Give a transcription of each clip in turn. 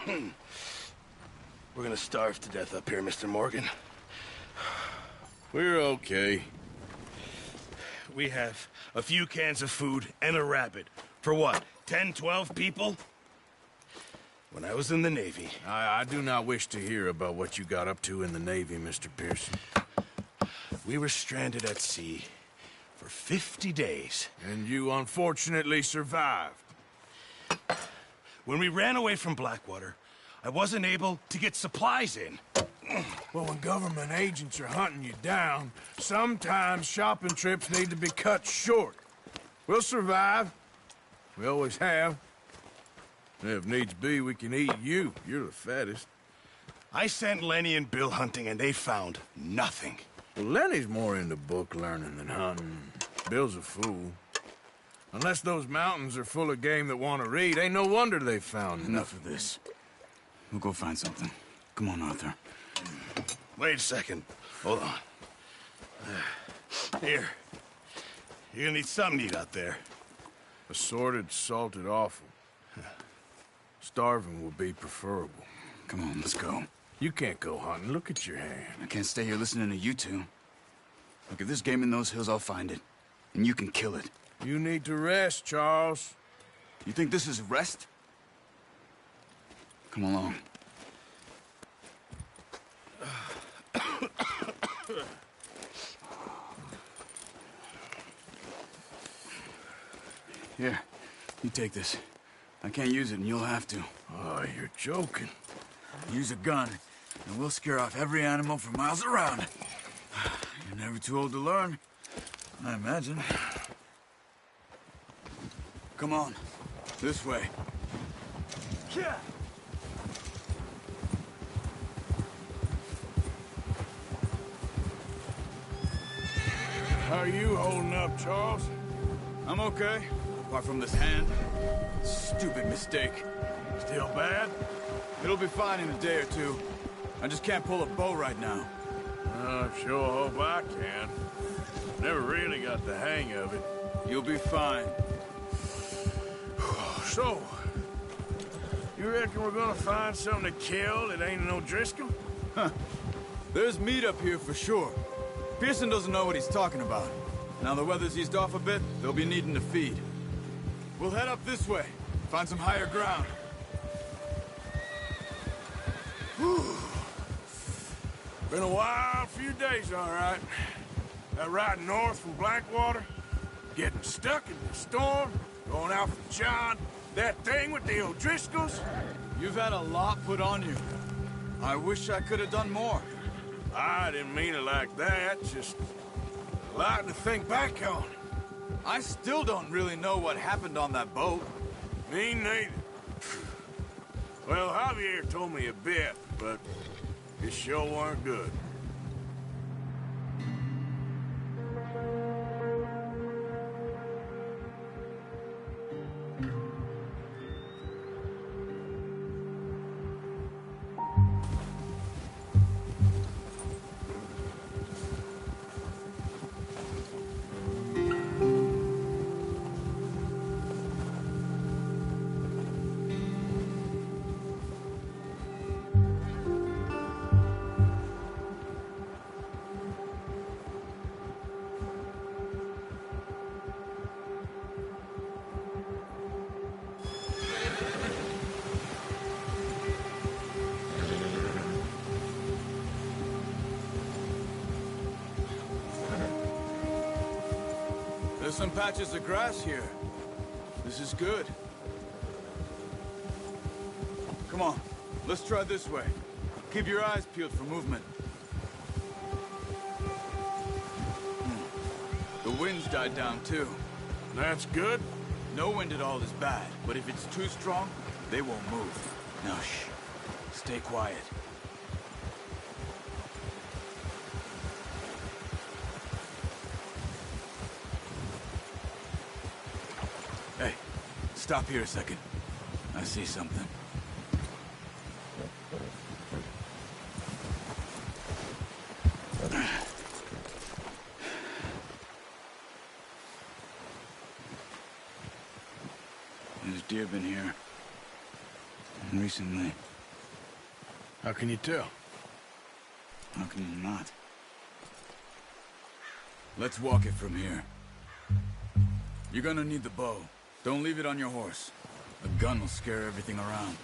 We're gonna starve to death up here, Mr. Morgan. We're okay. We have a few cans of food and a rabbit. For what, 10, 12 people? When I was in the Navy... I do not wish to hear about what you got up to in the Navy, Mr. Pearson. We were stranded at sea for 50 days. And you unfortunately survived. When we ran away from Blackwater, I wasn't able to get supplies in. Well, when government agents are hunting you down, sometimes shopping trips need to be cut short. We'll survive. We always have. If needs be, we can eat you. You're the fattest. I sent Lenny and Bill hunting, and they found nothing. Well, Lenny's more into book learning than hunting. Bill's a fool. Unless those mountains are full of game that want to read, ain't no wonder they found Enough of this. We'll go find something. Come on, Arthur. Wait a second. Hold on. Here. You're gonna need something to eat out there. Assorted, salted offal. Starving will be preferable. Come on, let's go. You can't go hunting. Look at your hand. I can't stay here listening to you two. Look, if there's game in those hills, I'll find it. And you can kill it. You need to rest, Charles. You think this is rest? Come along. Here, you take this. I can't use it, and you'll have to. Oh, you're joking. Use a gun, and we'll scare off every animal for miles around. You're never too old to learn, I imagine. Come on, this way. Yeah. How are you holding up, Charles? I'm okay, apart from this hand. Stupid mistake. Still bad? It'll be fine in a day or two. I just can't pull a bow right now. I sure hope I can. Never really got the hang of it. You'll be fine. So, you reckon we're gonna find something to kill that ain't no Driscoll? Huh. There's meat up here for sure. Pearson doesn't know what he's talking about. Now the weather's eased off a bit, they'll be needing to feed. We'll head up this way, find some higher ground. Whew. Been a wild few days, all right. That ride north from Blackwater, getting stuck in the storm, going out from John, that thing with the O'Driscolls. You've had a lot put on you. I wish I could have done more. I didn't mean it like that, just a lot to think back on. I still don't really know what happened on that boat. Me neither. Well, Javier told me a bit, but it sure weren't good. There's some patches of grass here. This is good. Come on, let's try this way. Keep your eyes peeled for movement. The wind's died down too. That's good. No wind at all is bad, but if it's too strong, they won't move. Now shh, stay quiet. Hey, stop here a second. I see something. There's deer been here. And recently. How can you tell? How can you not? Let's walk it from here. You're gonna need the bow. Don't leave it on your horse. A gun will scare everything around.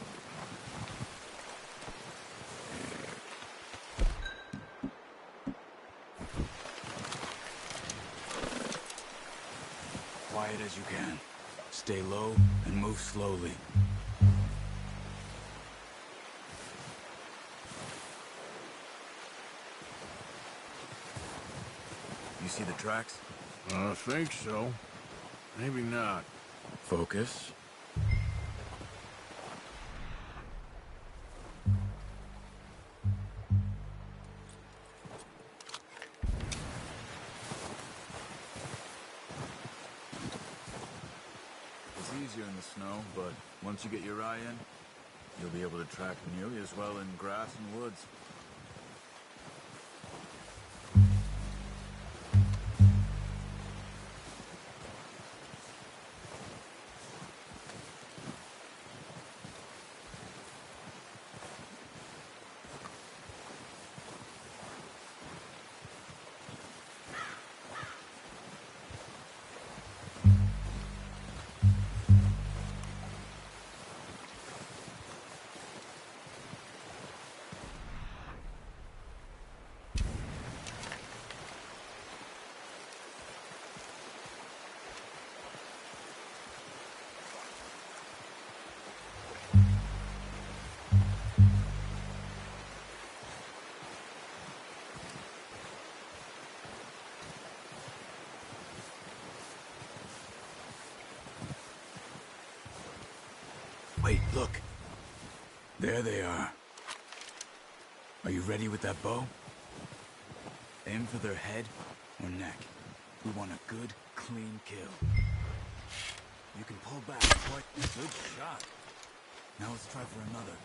Quiet as you can. Stay low and move slowly. You see the tracks? I think so. Maybe not. Focus. It's easier in the snow, but once you get your eye in, you'll be able to track nearly as well in grass and woods. Wait, look. There they are. Are you ready with that bow? Aim for their head or neck. We want a good, clean kill. You can pull back quite a good shot. Now let's try for another.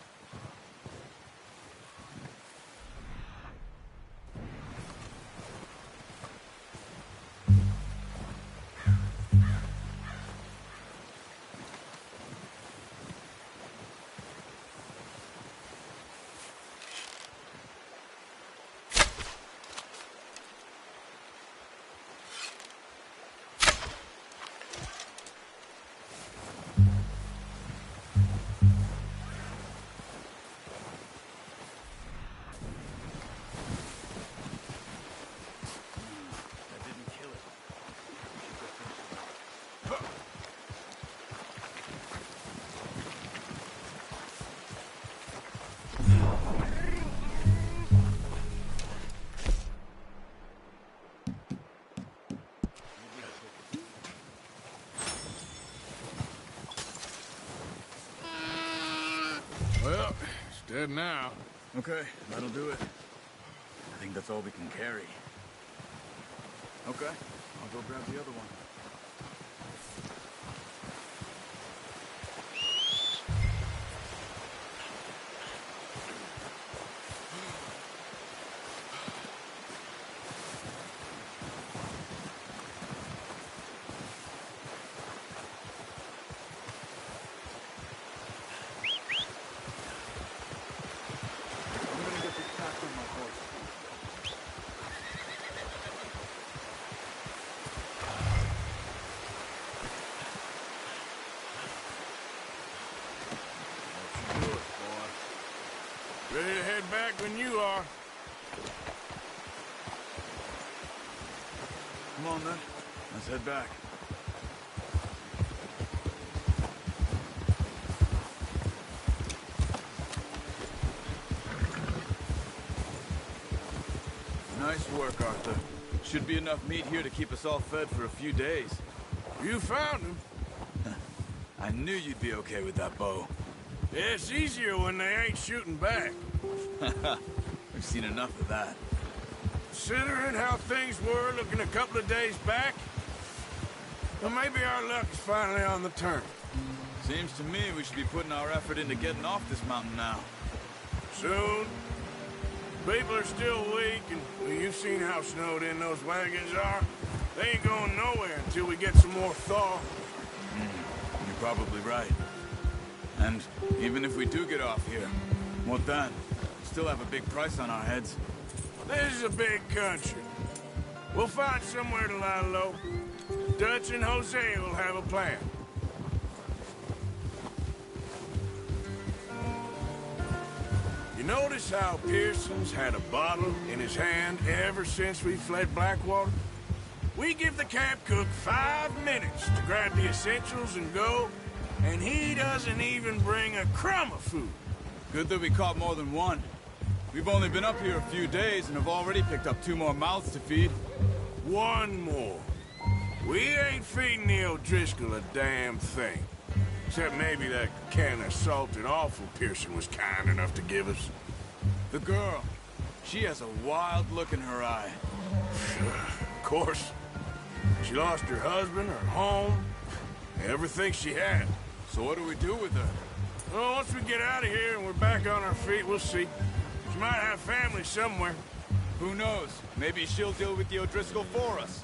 Well, it's dead now. Okay, that'll do it. I think that's all we can carry. Okay, I'll go grab the other one. Ready to head back when you are. Come on then, let's head back. Nice work, Arthur. Should be enough meat here to keep us all fed for a few days. You found him. I knew you'd be okay with that bow. Yeah, it's easier when they ain't shooting back. We've seen enough of that. Considering how things were looking a couple of days back, well, maybe our luck is finally on the turn. Seems to me we should be putting our effort into getting off this mountain now. Soon. People are still weak, and well, you've seen how snowed in those wagons are. They ain't going nowhere until we get some more thaw. You're probably right. And even if we do get off here, what then? Still have a big price on our heads. This is a big country. We'll find somewhere to lie low. Dutch and Hosea will have a plan. You notice how Pearson's had a bottle in his hand ever since we fled Blackwater? We give the camp cook 5 minutes to grab the essentials and go, and he doesn't even bring a crumb of food. Good that we caught more than one. We've only been up here a few days and have already picked up 2 more mouths to feed. One more. We ain't feeding the O'Driscoll a damn thing. Except maybe that can of salted offal Pearson was kind enough to give us. The girl. She has a wild look in her eye. Of course. She lost her husband, her home, everything she had. So what do we do with her? Well, once we get out of here and we're back on our feet, we'll see. She might have family somewhere. Who knows? Maybe she'll deal with the O'Driscoll for us.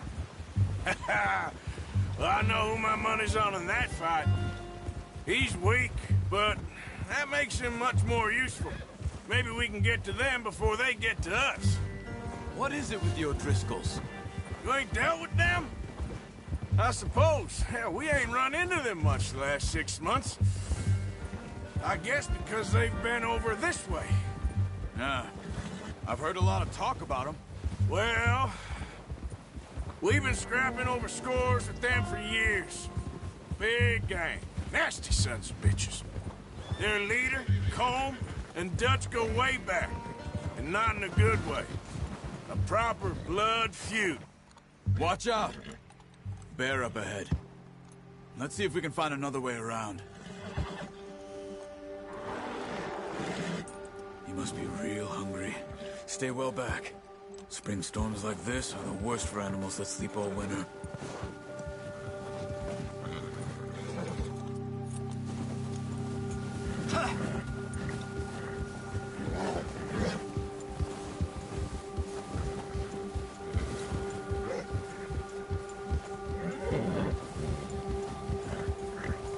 Well, I know who my money's on in that fight. He's weak, but that makes him much more useful. Maybe we can get to them before they get to us. What is it with the O'Driscolls? You ain't dealt with them? I suppose. Hell, we ain't run into them much the last 6 months. I guess because they've been over this way. Yeah. I've heard a lot of talk about them. Well, we've been scrapping over scores with them for years. Big gang. Nasty sons of bitches. Their leader, Combe, and Dutch go way back. And not in a good way. A proper blood feud. Watch out! Bear up ahead. Let's see if we can find another way around. You must be real hungry. Stay well back. Spring storms like this are the worst for animals that sleep all winter.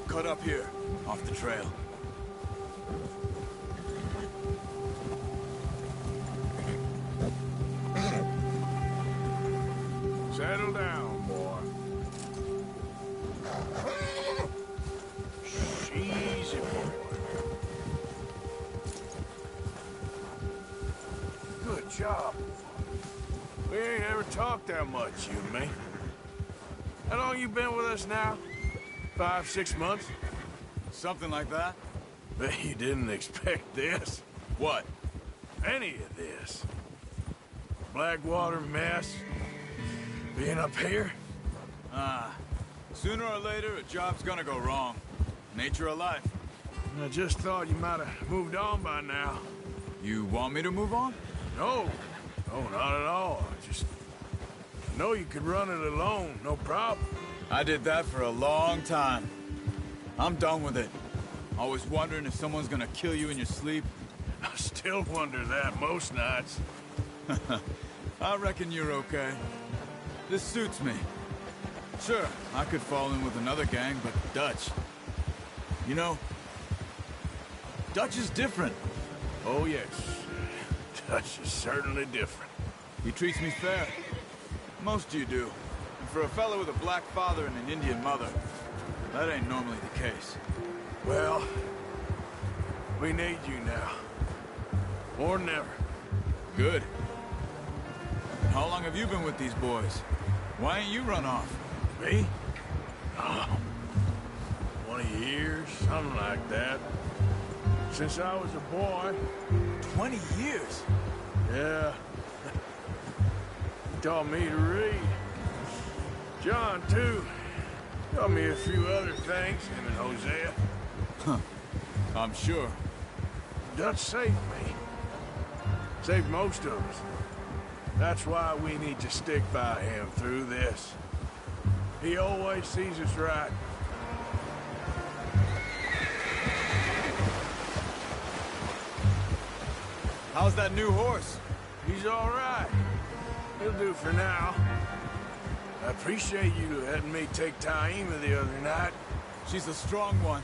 Cut up here, off the trail. Settle down, boy. Easy, boy. Good job. We ain't ever talked that much, you and me. How long you been with us now? 5, 6 months? Something like that? Bet you didn't expect this. What? Any of this. Blackwater mess. Being up here? Sooner or later, a job's gonna go wrong. Nature of life. I just thought you might have moved on by now. You want me to move on? No. No, not at all. I know you could run it alone, no problem. I did that for a long time. I'm done with it. Always wondering if someone's gonna kill you in your sleep. I still wonder that most nights. I reckon you're okay. This suits me. Sure, I could fall in with another gang, but Dutch... You know, Dutch is different. Oh, yes. Dutch is certainly different. He treats me fair. Most of you do. And for a fellow with a black father and an Indian mother, that ain't normally the case. Well, we need you now. More than ever. Good. How long have you been with these boys? Why ain't you run off? Me? Oh, 20 years, something like that. Since I was a boy. 20 years? Yeah. He taught me to read. John, too. Taught me a few other things, him and Hosea. Huh. I'm sure. Dutch saved me. Saved most of us. That's why we need to stick by him through this. He always sees us right. How's that new horse? He's all right. He'll do for now. I appreciate you letting me take Taima the other night. She's a strong one.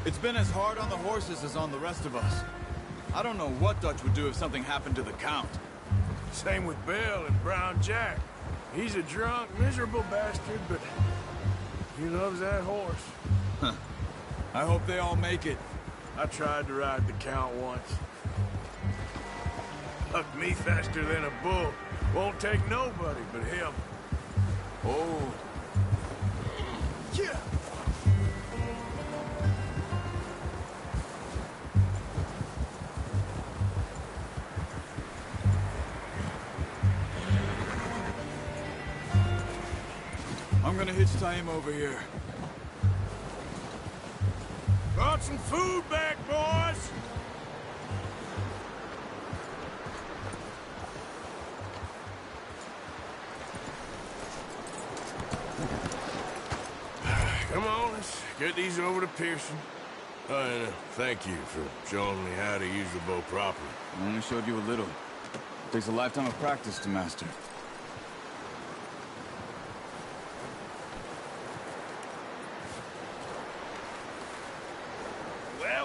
It's been as hard on the horses as on the rest of us. I don't know what Dutch would do if something happened to the Count. Same with Bill and Brown Jack. He's a drunk, miserable bastard, but he loves that horse. I hope they all make it. I tried to ride the Count once. Hucked me faster than a bull. Won't take nobody but him. Oh. Yeah. I'm gonna hitch tie him over here. Brought some food back, boys! Come on, let's get these over to Pearson. And thank you for showing me how to use the bow properly. I only showed you a little. It takes a lifetime of practice to master.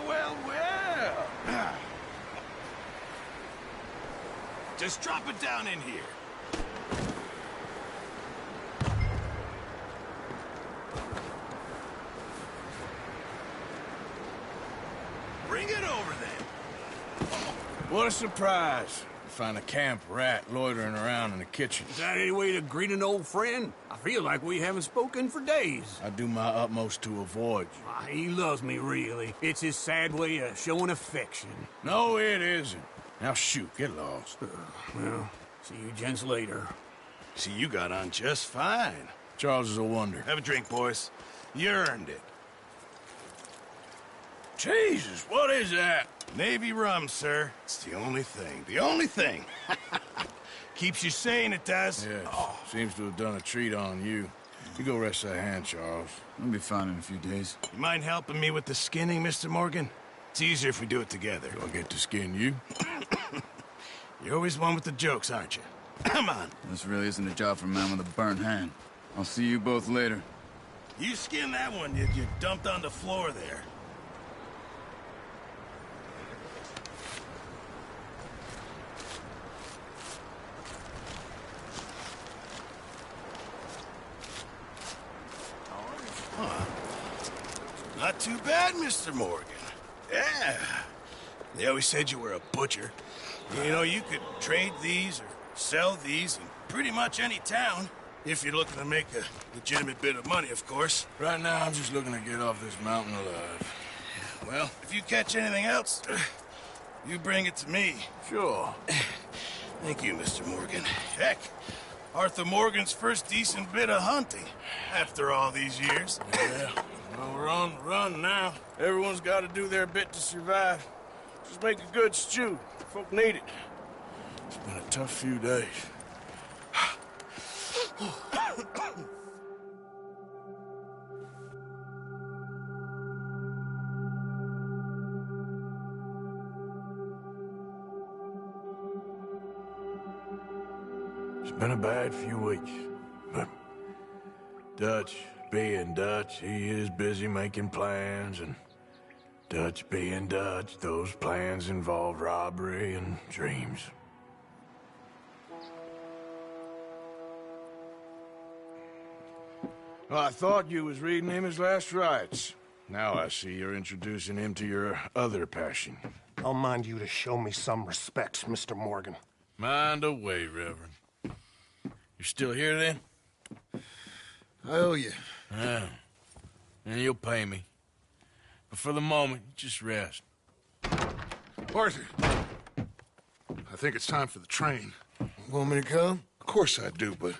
Well. Just drop it down in here. Bring it over then. What a surprise. Find a camp rat loitering around in the kitchen. Is that any way to greet an old friend? I feel like we haven't spoken for days. I do my utmost to avoid you. He loves me, really. It's his sad way of showing affection. No, it isn't. Now shoot, get lost. Well, see you gents later. See, you got on just fine. Charles is a wonder. Have a drink, boys. You earned it. Jesus, what is that? Navy rum, sir. It's the only thing. The only thing. Keeps you sane, it does. Yes, seems to have done a treat on you. You go rest that hand, Charles. I'll be fine in a few days. You mind helping me with the skinning, Mr. Morgan? It's easier if we do it together. Do I get to skin you? You're always one with the jokes, aren't you? Come on. This really isn't a job for a man with a burnt hand. I'll see you both later. You skin that one you dumped on the floor there. Not too bad, Mr. Morgan. Yeah. They always said you were a butcher. You know, you could trade these or sell these in pretty much any town. If you're looking to make a legitimate bit of money, of course. Right now, I'm just looking to get off this mountain alive. Well, if you catch anything else, you bring it to me. Sure. Thank you, Mr. Morgan. Heck, Arthur Morgan's first decent bit of hunting after all these years. Yeah. Well, we're on the run now. Everyone's got to do their bit to survive. Just make a good stew. Folk need it. It's been a tough few days. It's been a bad few weeks, but Dutch being Dutch, he is busy making plans, and Dutch being Dutch, those plans involve robbery and dreams. Well, I thought you was reading him his last rites. Now I see you're introducing him to your other passion. I'll mind you to show me some respect, Mr. Morgan. Mind away, Reverend. You still here, then? I owe you. Yeah. And you'll pay me. But for the moment, just rest. Arthur, I think it's time for the train. Want me to come? Of course I do, but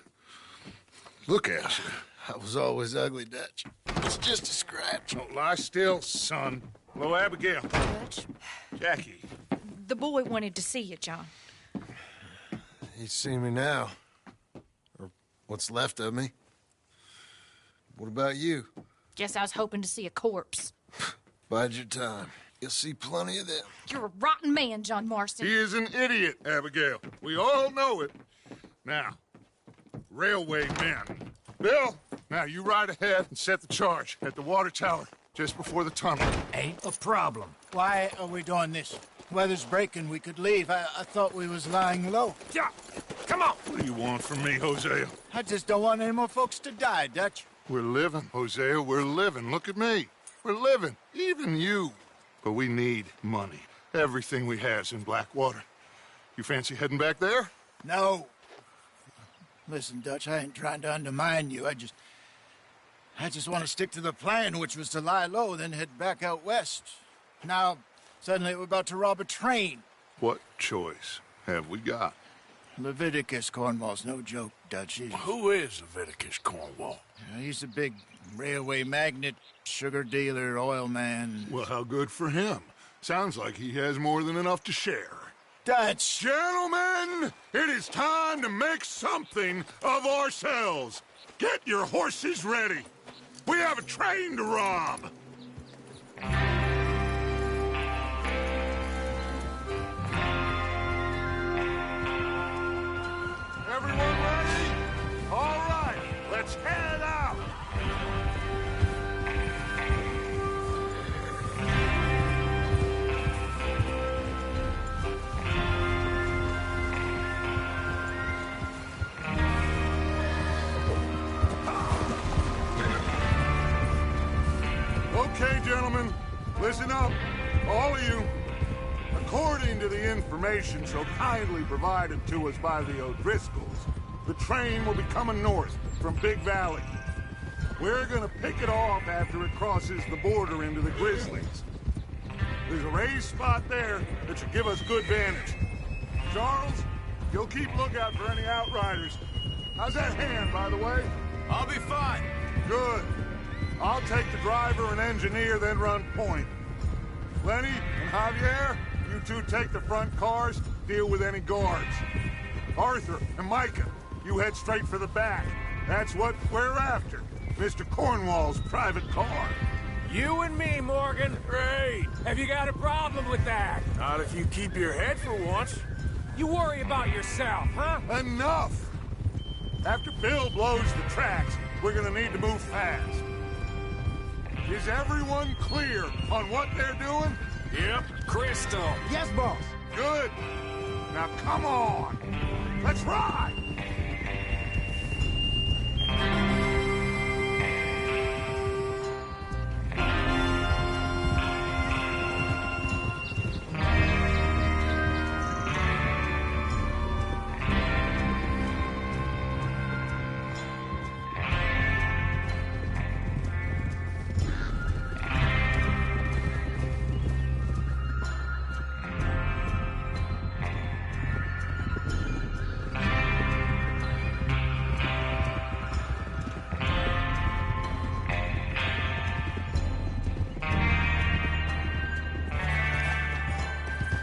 look at you. I was always ugly, Dutch. It's just a scratch. Don't lie still, son. Hello, Abigail. Dutch, Jackie. the boy wanted to see you, John. He's seen me now. Or what's left of me. What about you? Guess I was hoping to see a corpse. Bide your time. You'll see plenty of them. You're a rotten man, John Marston. He is an idiot, Abigail. We all know it. Now, railway men. Bill, now you ride ahead and set the charge at the water tower just before the tunnel. Ain't a problem. Why are we doing this? Weather's breaking. We could leave. I thought we was lying low. Yeah, come on. What do you want from me, Hosea? I just don't want any more folks to die, Dutch. We're living, Hosea. We're living. Look at me. We're living. Even you. But we need money. Everything we has in Blackwater. You fancy heading back there? No. Listen, Dutch, I ain't trying to undermine you. I just want to stick to the plan, which was to lie low, then head back out west. Now, suddenly we're about to rob a train. What choice have we got? Leviticus Cornwall's no joke, Dutch. Who is Leviticus Cornwall? He's a big railway magnate, sugar dealer, oil man. Well, how good for him. Sounds like he has more than enough to share. Dutch! Gentlemen, it is time to make something of ourselves. Get your horses ready. We have a train to rob. Everyone ready? All right, let's head out. Okay, gentlemen, listen up, all of you. According to the information so kindly provided to us by the O'Driscolls, the train will be coming north from Big Valley. We're gonna pick it off after it crosses the border into the Grizzlies. There's a raised spot there that should give us good vantage. Charles, you'll keep lookout for any outriders. How's that hand, by the way? I'll be fine. Good. I'll take the driver and engineer, then run point. Lenny and Javier, you two take the front cars, deal with any guards. Arthur and Micah, you head straight for the back. That's what we're after. Mr. Cornwall's private car. You and me, Morgan. Great. Have you got a problem with that? Not if you keep your head for once. You worry about yourself, huh? Enough! After Bill blows the tracks, we're gonna need to move fast. Is everyone clear on what they're doing? Yep. Crystal. Yes, boss. Good. Now come on. Let's ride!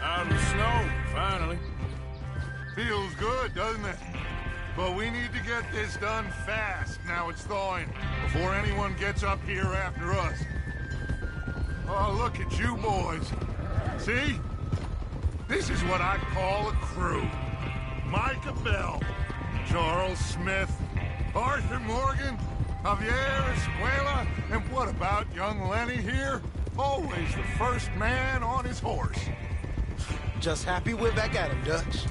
Out in the snow, finally. Feels good, doesn't it? But we need to get this done fast, now it's thawing, before anyone gets up here after us. Oh, look at you boys. See? This is what I call a crew. Micah Bell, Charles Smith, Arthur Morgan, Javier Escuela, and what about young Lenny here? Always the first man on his horse. Just happy we're back at him, Dutch.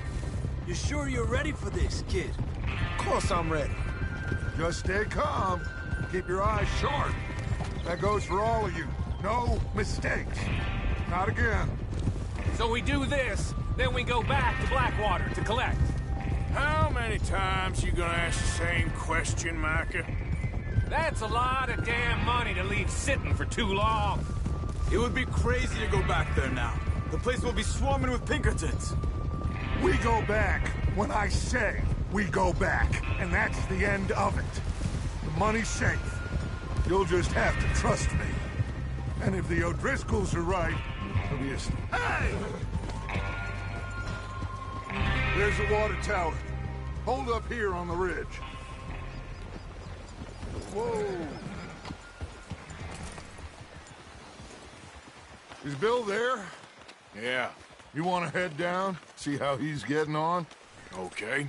You sure you're ready for this, kid? Of course I'm ready. Just stay calm. Keep your eyes sharp. That goes for all of you. No mistakes. Not again. So we do this, then we go back to Blackwater to collect. How many times you gonna ask the same question, Micah? That's a lot of damn money to leave sitting for too long. It would be crazy to go back there now. The place will be swarming with Pinkertons. We go back when I say we go back, and that's the end of it. The money's safe. You'll just have to trust me. And if the O'Driscolls are right, there'll be a... Hey! There's the water tower. Hold up here on the ridge. Whoa! Is Bill there? Yeah, You want to head down, see how he's getting on? okay.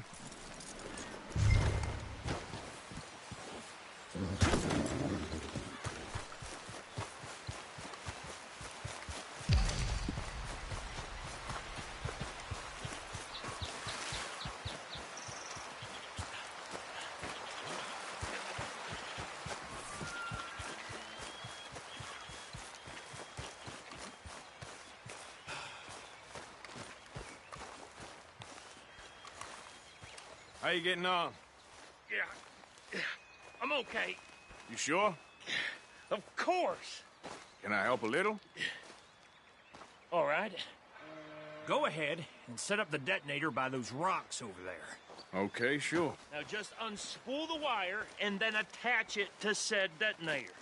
How you getting on? Yeah. I'm okay. You sure? Of course. Can I help a little? All right. Go ahead and set up the detonator by those rocks over there. Okay, sure. Now just unspool the wire and then attach it to said detonator.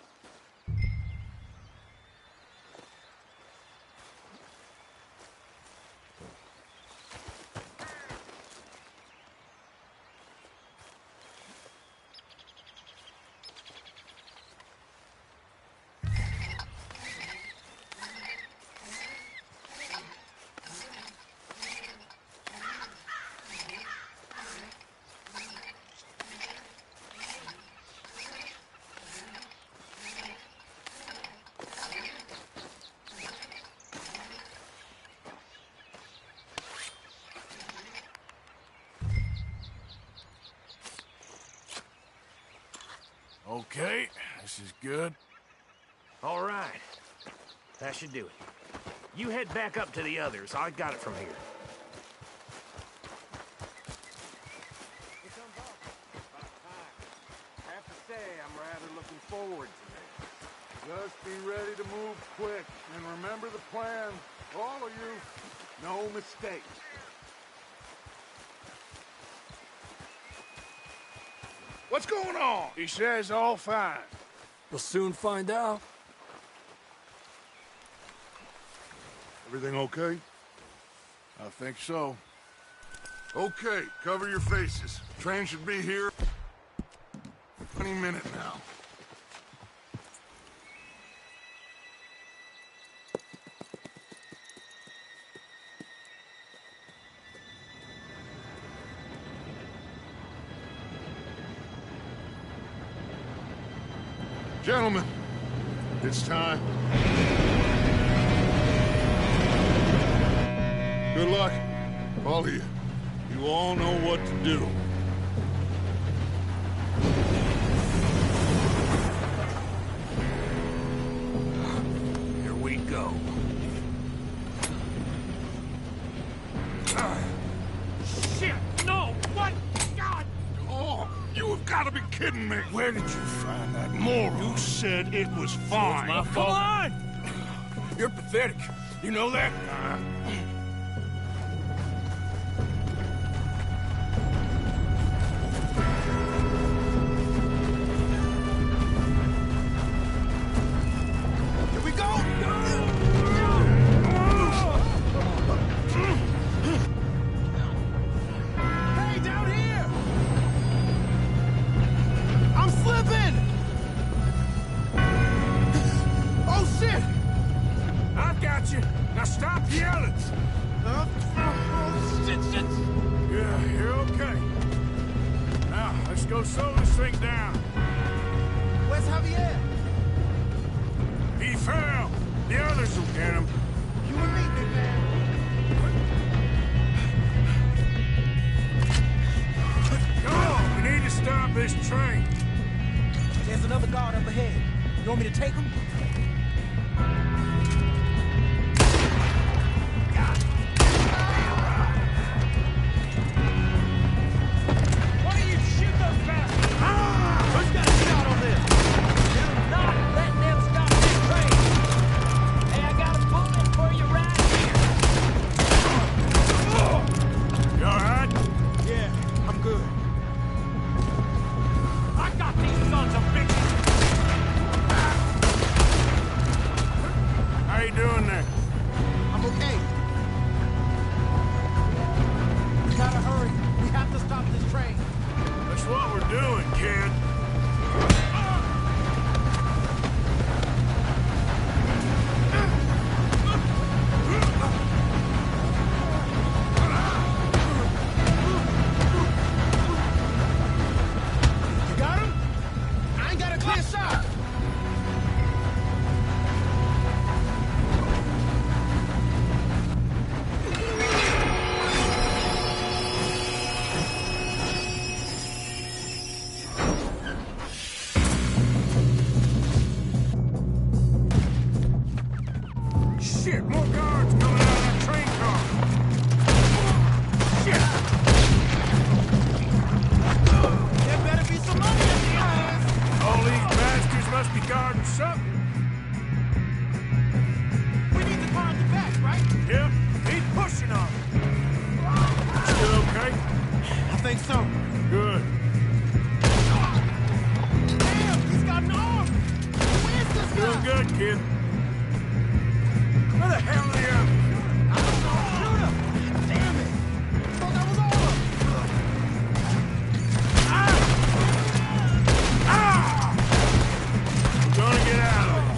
Okay, this is good. All right. That should do it. You head back up to the others. I got it from here. I have to say, I'm rather looking forward to this. Just be ready to move quick, and remember the plan. All of you, no mistakes. What's going on? He says all fine. We'll soon find out. Everything okay? I think so. Okay, cover your faces. Train should be here any minute now. Gentlemen, it's time. Good luck, all of you. You all know what to do. Here we go. Shit! No! What? God! Oh, you have got to be kidding me. Where did you find that moron? You said it was fine. My fault. Come on! You're pathetic. You know that? Here we go! Hey, down here! I'm slipping! Oh, shit! I got you. Now stop yelling. Oh, shit! Yeah, you're okay. Now, let's go slow this thing down. Where's Javier? He fell. The others will get him. You and me, big man. Come on, we need to stop this train. There's another guard up ahead. You want me to take him? Why don't you shoot those bastards? Who's got a shot on this? Do not let them stop this train! Hey, I got a bullet for you right here! You all right? Yeah, I'm good. I got these sons of bitches! How you doing there? I'm okay. We gotta hurry. We have to stop this train. That's what we're doing, kid. You got him? I ain't got a clear shot. Shit, more guards coming out of that train car. Shit! think so. Good. Damn, he's got an arm! Where's this guy? Doing good, kid. Where the hell are you? I don't know. Shoot him! Damn it! Thought that was all of them. We're gonna get out of it.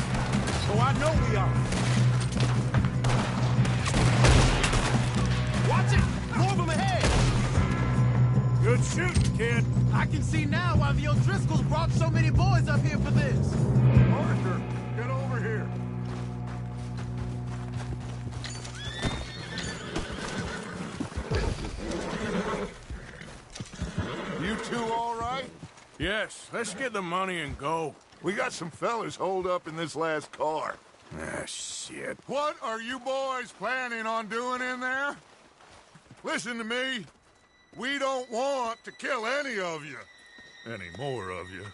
Oh, I know we are. Watch it! More of them ahead! Good shooting, kid. I can see now why the O'Driscolls brought so many boys up here for this. Arthur, get over here. You two all right? Yes, let's get the money and go. We got some fellas holed up in this last car. Ah, shit. What are you boys planning on doing in there? Listen to me. We don't want to kill any of you. Any more of you.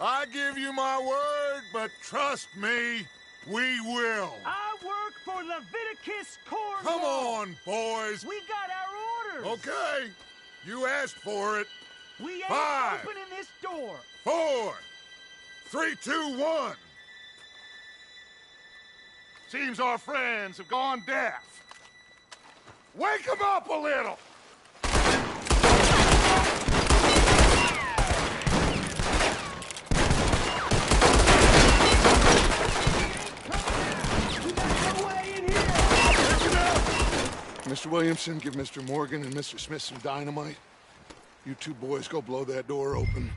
I give you my word, but trust me, we will. I work for Leviticus Corps. Come on, boys. We got our orders. Okay. You asked for it. We ain't 5, opening this door. 4, 3, 2, 1. Seems our friends have gone deaf. Wake them up a little. Mr. Williamson, give Mr. Morgan and Mr. Smith some dynamite. You two boys go blow that door open.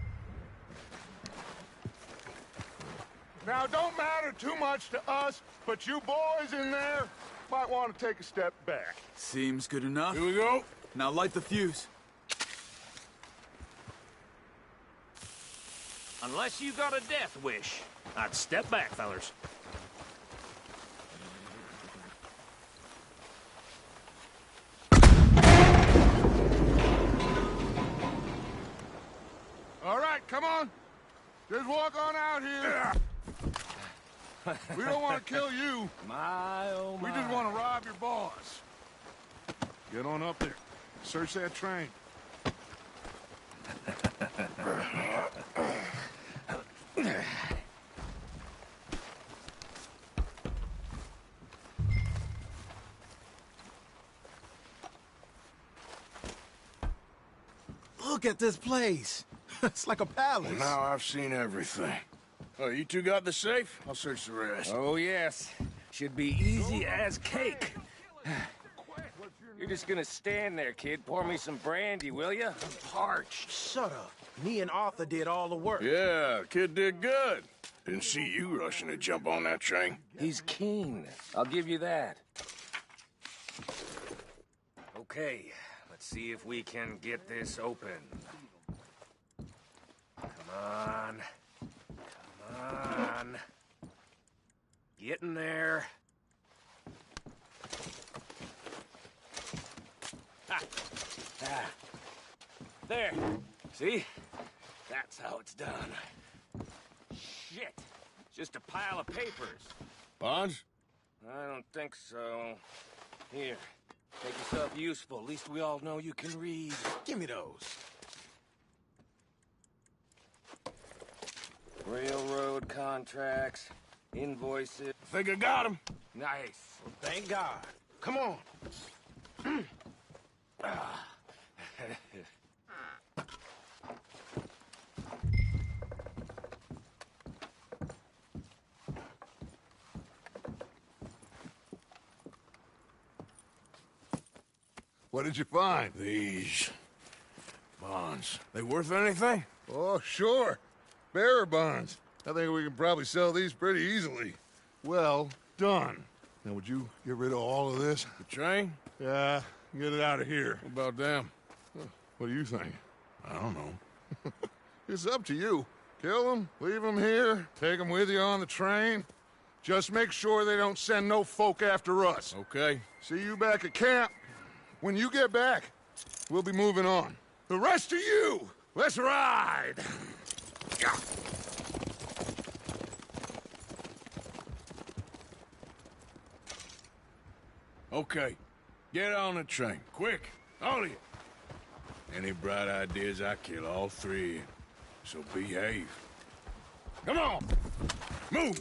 Now, it don't matter too much to us, but you boys in there might want to take a step back. Seems good enough. Here we go. Now light the fuse. Unless you got a death wish, I'd step back, fellers. All right, come on. Just walk on out here. We don't want to kill you. My, oh my. We just want to rob your boss. Get on up there. Search that train. Look at this place. It's like a palace. Well, now I've seen everything. Oh, you two got the safe? I'll search the rest. Oh, yes. Should be easy as cake. You're just gonna stand there, kid. Pour me some brandy, will you? I'm parched. Shut up. Me and Arthur did all the work. Yeah, kid did good. Didn't see you rushing to jump on that train. He's keen. I'll give you that. Okay, let's see if we can get this open. Come on. Come on. Get in there. Ah. Ah. There. See? That's how it's done. Shit. Just a pile of papers. Bonds? I don't think so. Here. Make yourself useful. At least we all know you can read. Give me those. Railroad contracts, invoices. Think I got him. Nice. Well, thank God. Come on. What did you find? These bonds. They worth anything? Oh, sure. Bearer bonds. I think we can probably sell these pretty easily. Well done. Now, would you get rid of all of this? The train? Yeah, get it out of here. What about them? What do you think? I don't know. It's up to you. Kill them, leave them here, take them with you on the train. Just make sure they don't send no folk after us. Okay. See you back at camp. When you get back, we'll be moving on. The rest of you, let's ride! Okay. Get on the train. Quick. All of you. Any bright ideas, I kill all three. So behave. Come on! Move!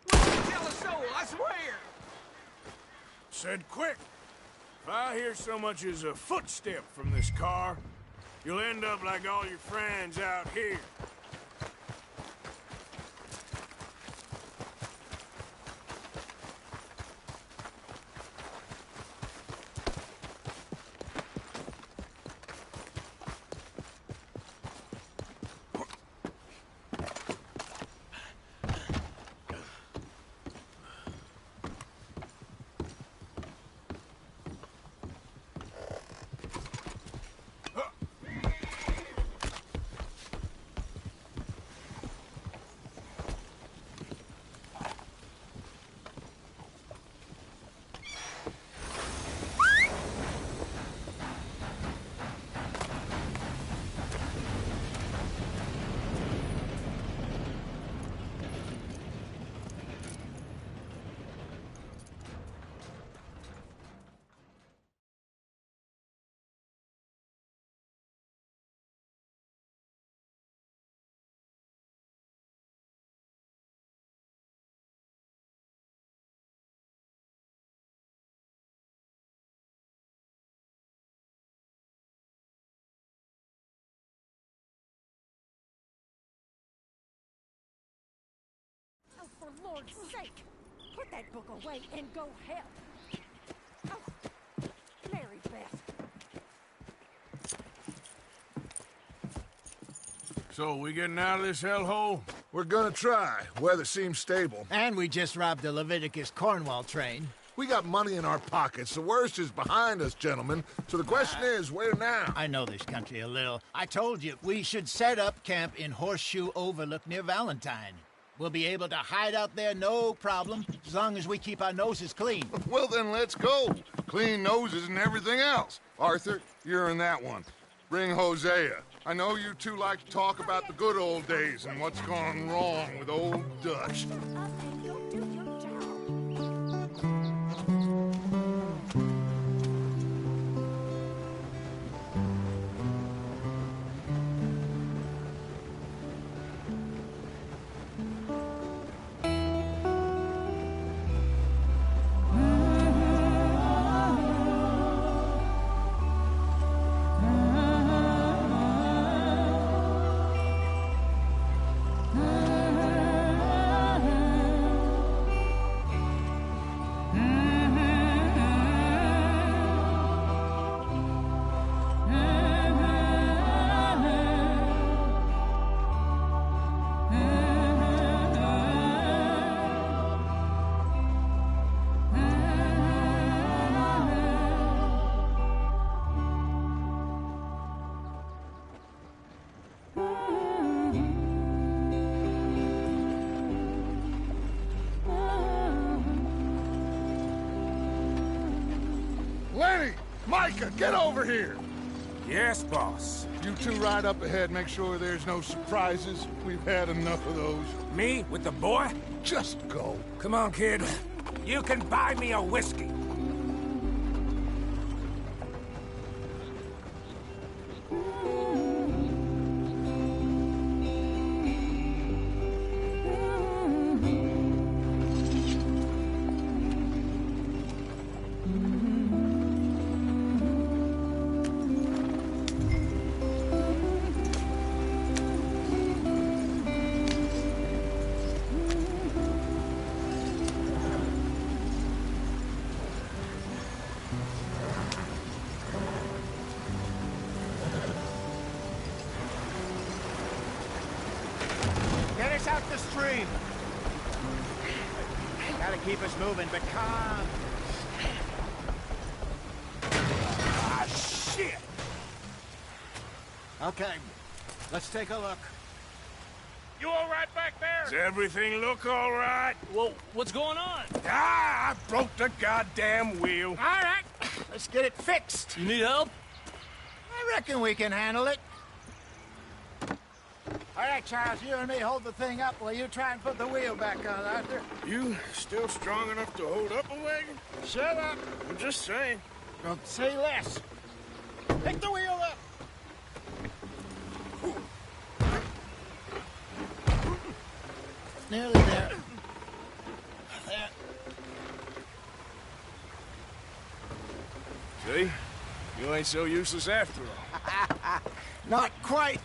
Tell a soul, I swear! Said quick. If I hear so much as a footstep from this car, you'll end up like all your friends out here. Oh, for Lord's sake! Put that book away and go help! Oh, Mary Beth. So, we getting out of this hellhole? We're gonna try. Weather seems stable. And we just robbed a Leviticus Cornwall train. We got money in our pockets. The worst is behind us, gentlemen. So the question is, where now? I know this country a little. I told you, we should set up camp in Horseshoe Overlook near Valentine. We'll be able to hide out there, no problem, as long as we keep our noses clean. Well, then let's go. Clean noses and everything else. Arthur, you're in that one. Bring Hosea. I know you two like to talk about the good old days and what's gone wrong with old Dutch. Up and go do your job. Lenny! Micah, get over here! Yes, boss. You two ride up ahead, make sure there's no surprises. We've had enough of those. Me with the boy? Just go. Come on, kid. You can buy me a whiskey. Get us out the stream. Gotta keep us moving, but calm. Ah, shit! Okay, let's take a look. You all right back there? Does everything look all right? Well, what's going on? Ah, I broke the goddamn wheel. All right, let's get it fixed. You need help? I reckon we can handle it. All right, Charles, you and me hold the thing up while you try and put the wheel back on, Arthur. You still strong enough to hold up a wagon? Shut up. I'm just saying. Don't say less. Pick the wheel up. nearly there. There. See? You ain't so useless after all. Not quite.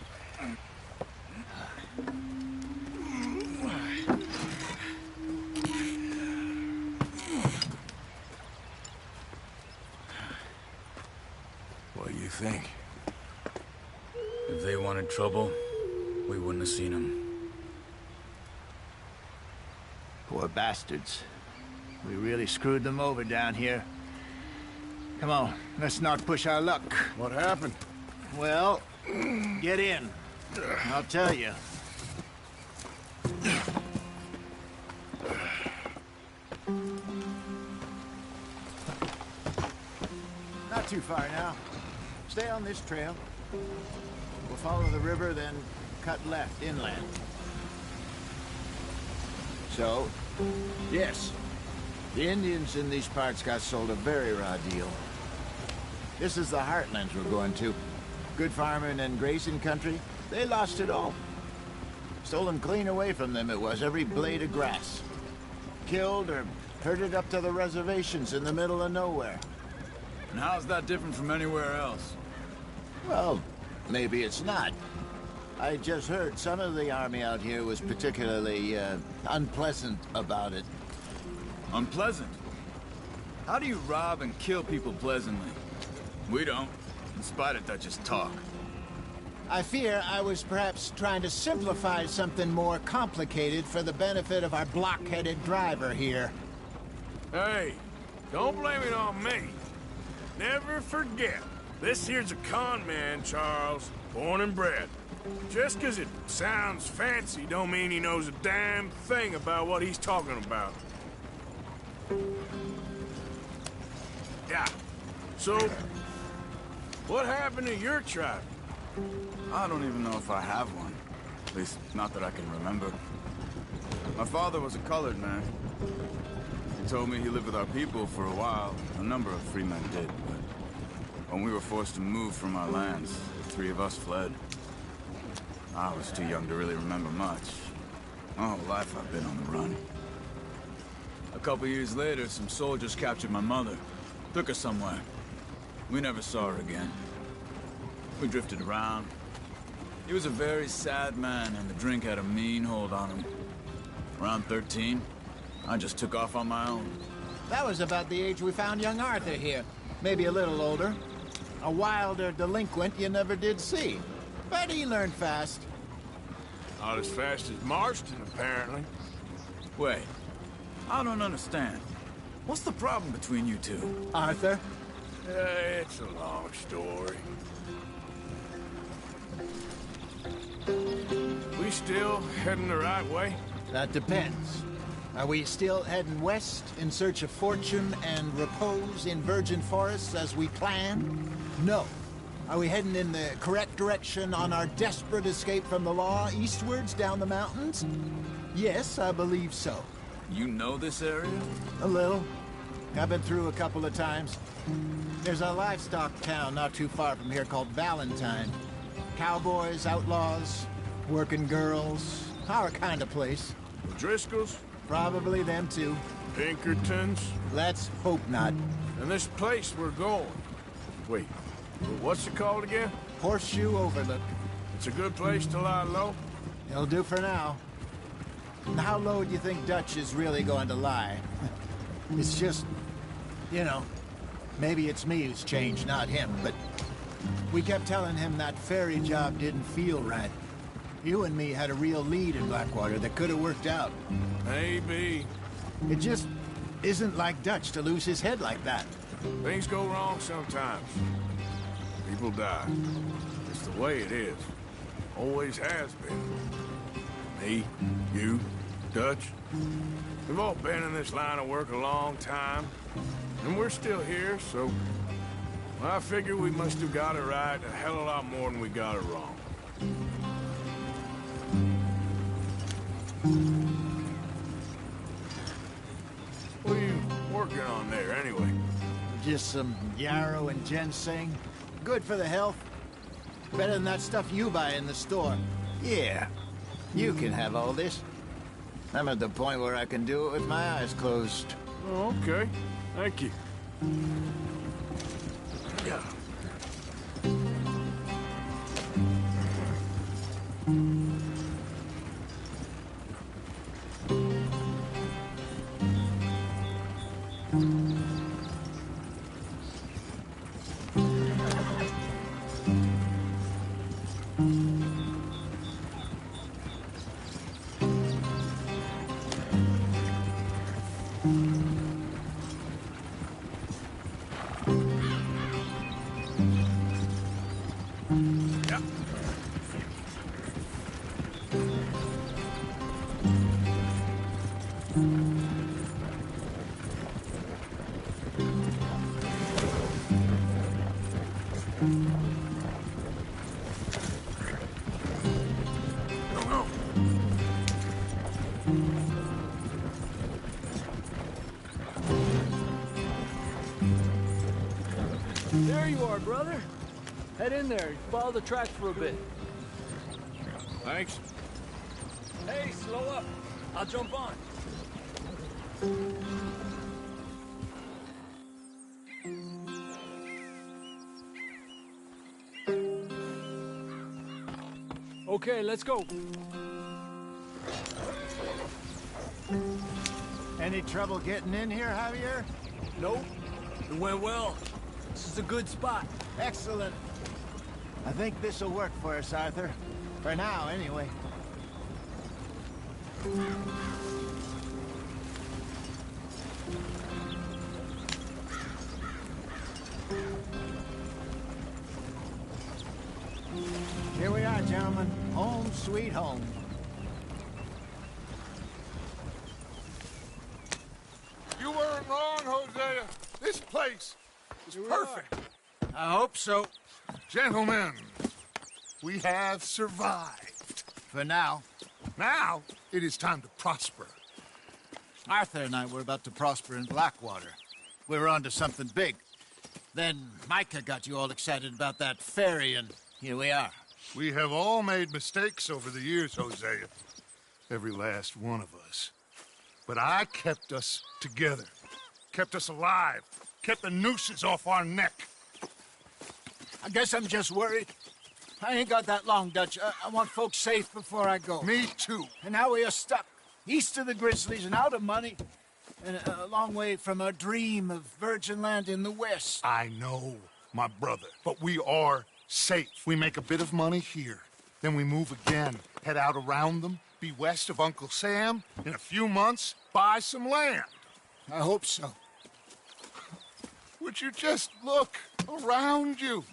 What do you think? If they wanted trouble, we wouldn't have seen them. Poor bastards. We really screwed them over down here. Come on, let's not push our luck. What happened? Well, get in. I'll tell you. Not too far now. Stay on this trail. We'll follow the river, then cut left inland. So, yes, the Indians in these parts got sold a very raw deal. This is the heartlands we're going to. Good farming and grazing country, they lost it all. Stolen clean away from them it was, every blade of grass. Killed or herded up to the reservations in the middle of nowhere. And how's that different from anywhere else? Well, maybe it's not. I just heard some of the army out here was particularly, unpleasant about it. Unpleasant? How do you rob and kill people pleasantly? We don't, in spite of Dutch's talk. I fear I was perhaps trying to simplify something more complicated for the benefit of our block-headed driver here. Hey, don't blame it on me. Never forget, this here's a con man, Charles, born and bred. Just 'cause it sounds fancy don't mean he knows a damn thing about what he's talking about. Yeah. So, what happened to your tribe? I don't even know if I have one. At least, not that I can remember. My father was a colored man. He told me he lived with our people for a while. A number of free men did, but when we were forced to move from our lands, the three of us fled. I was too young to really remember much. My whole life I've been on the run. A couple years later, some soldiers captured my mother. Took her somewhere. We never saw her again. We drifted around. He was a very sad man, and the drink had a mean hold on him. Around 13, I just took off on my own. That was about the age we found young Arthur here. Maybe a little older. A wilder delinquent you never did see. But he learned fast. Not as fast as Marston, apparently. Wait, I don't understand. What's the problem between you two? Arthur? It's a long story. We still heading the right way? That depends. Are we still heading west in search of fortune and repose in virgin forests as we planned? No. Are we heading in the correct direction on our desperate escape from the law eastwards down the mountains? Yes, I believe so. You know this area? A little. I've been through a couple of times. There's a livestock town not too far from here called Valentine. Cowboys, outlaws, working girls, our kind of place. The Driscolls? Probably them too. Pinkertons? Let's hope not. And this place we're going. Wait, what's it called again? Horseshoe Overlook. It's a good place to lie low? It'll do for now. And how low do you think Dutch is really going to lie? It's just, you know, maybe it's me who's changed, not him, but we kept telling him that ferry job didn't feel right. You and me had a real lead in Blackwater that could have worked out. Maybe. It just isn't like Dutch to lose his head like that. Things go wrong sometimes. People die. It's the way it is. Always has been. Me, you, Dutch. We've all been in this line of work a long time. And we're still here, so... well, I figure we must have got it right a hell of a lot more than we got it wrong. What are you working on there, anyway? Just some yarrow and ginseng. Good for the health. Better than that stuff you buy in the store. Yeah, you can have all this. I'm at the point where I can do it with my eyes closed. Oh, okay. Thank you. There you are, brother. Head in there. Follow the tracks for a bit. Thanks. Hey, slow up. I'll jump on. Okay, let's go. Any trouble getting in here, Javier? Nope. It went well. This is a good spot. Excellent. I think this'll work for us, Arthur. For now, anyway. Here we are, gentlemen. Home sweet home. You weren't wrong, Hosea. This place is perfect. I hope so. Gentlemen, we have survived. For now. Now, it is time to prosper. Arthur and I were about to prosper in Blackwater. We were onto something big. Then Micah got you all excited about that ferry, and here we are. We have all made mistakes over the years, Hosea. Every last one of us. But I kept us together. Kept us alive. Kept the nooses off our neck. I guess I'm just worried. I ain't got that long, Dutch. I want folks safe before I go. Me too. And now we are stuck. East of the Grizzlies and out of money. And a long way from our dream of virgin land in the west. I know, my brother. But we are safe. We make a bit of money here. Then we move again. Head out around them. Be west of Uncle Sam. In a few months, buy some land. I hope so. Would you just look around you?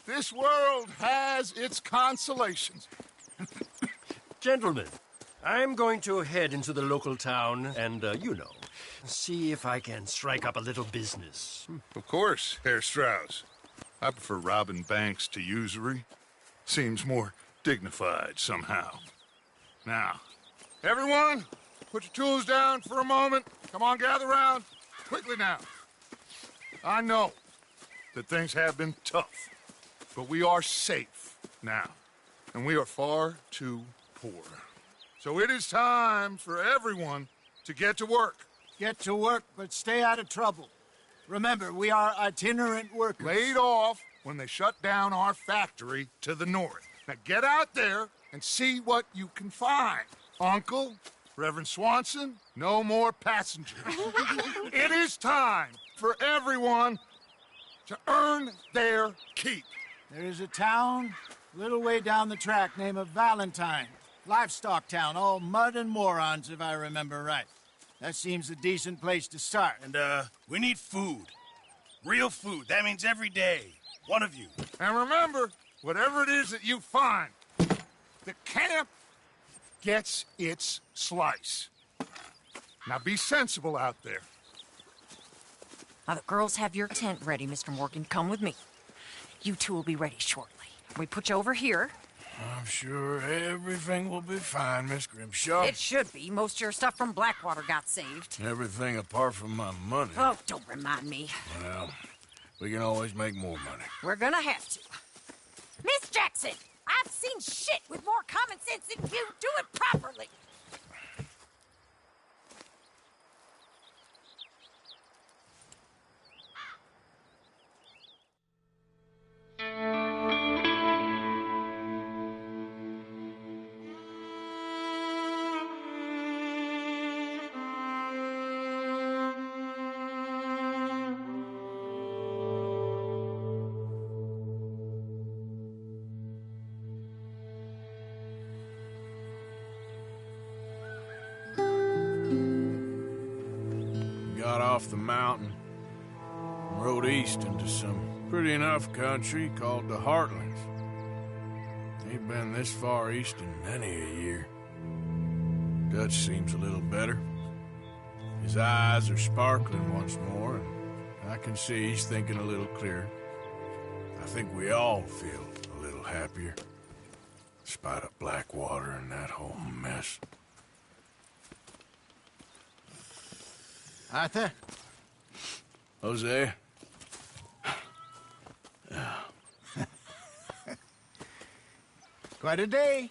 This world has its consolations. Gentlemen, I'm going to head into the local town and, see if I can strike up a little business. Of course, Herr Strauss. I prefer robbing banks to usury. Seems more dignified somehow. Now, everyone, put your tools down for a moment. Come on, gather round. Quickly now. I know that things have been tough, but we are safe now, and we are far too poor. So it is time for everyone to get to work. Get to work, but stay out of trouble. Remember, we are itinerant workers. Laid off when they shut down our factory to the north. Now get out there and see what you can find. Uncle, Reverend Swanson, no more passengers. It is time for everyone to earn their keep. There is a town a little way down the track named Valentine. Livestock town, all mud and morons, if I remember right. That seems a decent place to start. And, we need food. Real food. That means every day. One of you. And remember, whatever it is that you find, the camp gets its slice. Now be sensible out there. Now, the girls have your tent ready, Mr. Morgan. Come with me. You two will be ready shortly. We put you over here. I'm sure everything will be fine, Miss Grimshaw. It should be. Most of your stuff from Blackwater got saved. Everything apart from my money. Oh, don't remind me. Well, we can always make more money. We're gonna have to. Miss Jackson, I've seen shit with more common sense than you. Do it properly. got off the mountain and rode east into some pretty enough country called the Heartlands. Ain't been this far east in many a year. Dutch seems a little better. His eyes are sparkling once more, and I can see he's thinking a little clearer. I think we all feel a little happier, despite of Blackwater and that whole mess. Arthur? Jose? Quite a day.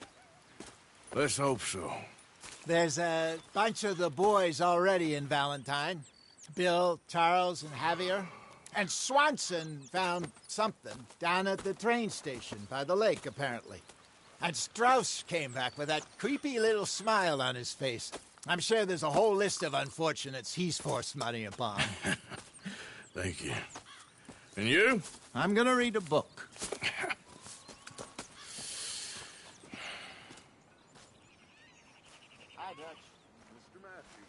Let's hope so. There's a bunch of the boys already in Valentine. Bill, Charles, and Javier. And Swanson found something down at the train station by the lake, apparently. And Strauss came back with that creepy little smile on his face. I'm sure there's a whole list of unfortunates he's forced money upon. Thank you. And you? I'm gonna read a book. Hi, Dutch. Mr. Matthews.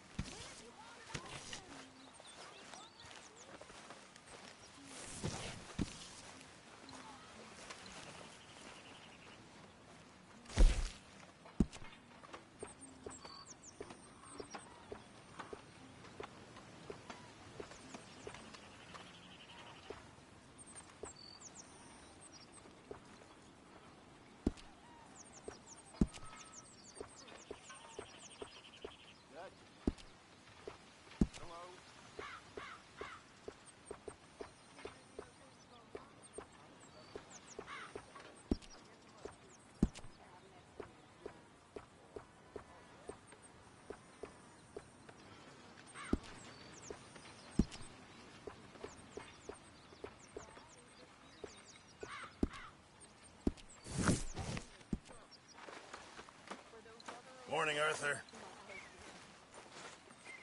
Morning, Arthur.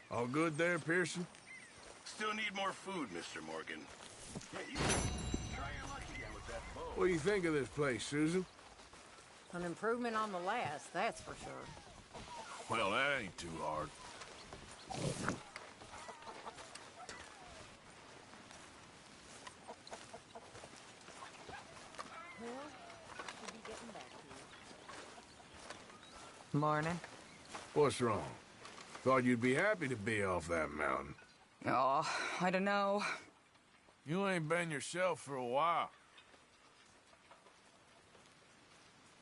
All good there, Pearson? Still need more food, Mr. Morgan. Yeah, you try your luck again with that bow. What do you think of this place, Susan? An improvement on the last, that's for sure. Well, that ain't too hard. Morning. What's wrong? Thought you'd be happy to be off that mountain. Oh, I don't know. You ain't been yourself for a while.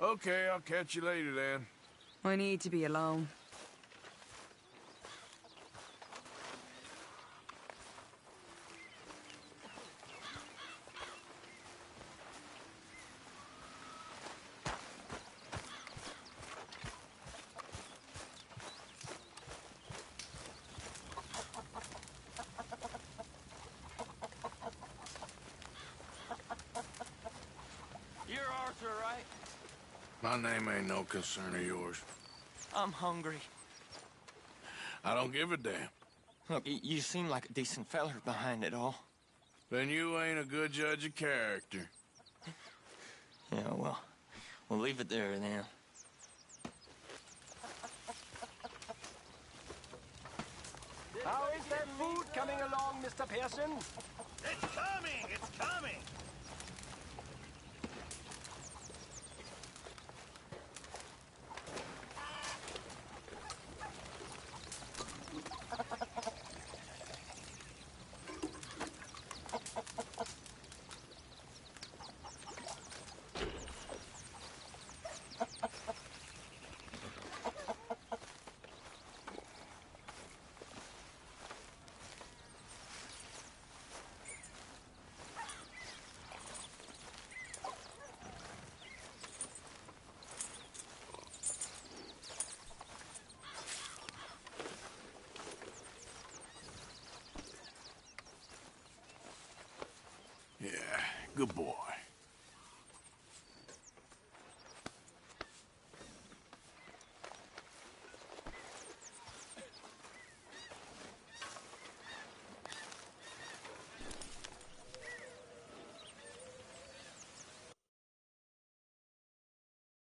Okay, I'll catch you later then. I need to be alone. You're Arthur, right? My name ain't no concern of yours. I'm hungry. I don't give a damn. Look, you seem like a decent feller behind it all. Then you ain't a good judge of character. Yeah, well, we'll leave it there then. How is that food coming along, Mr. Pearson? It's coming! It's coming! Yeah, good boy.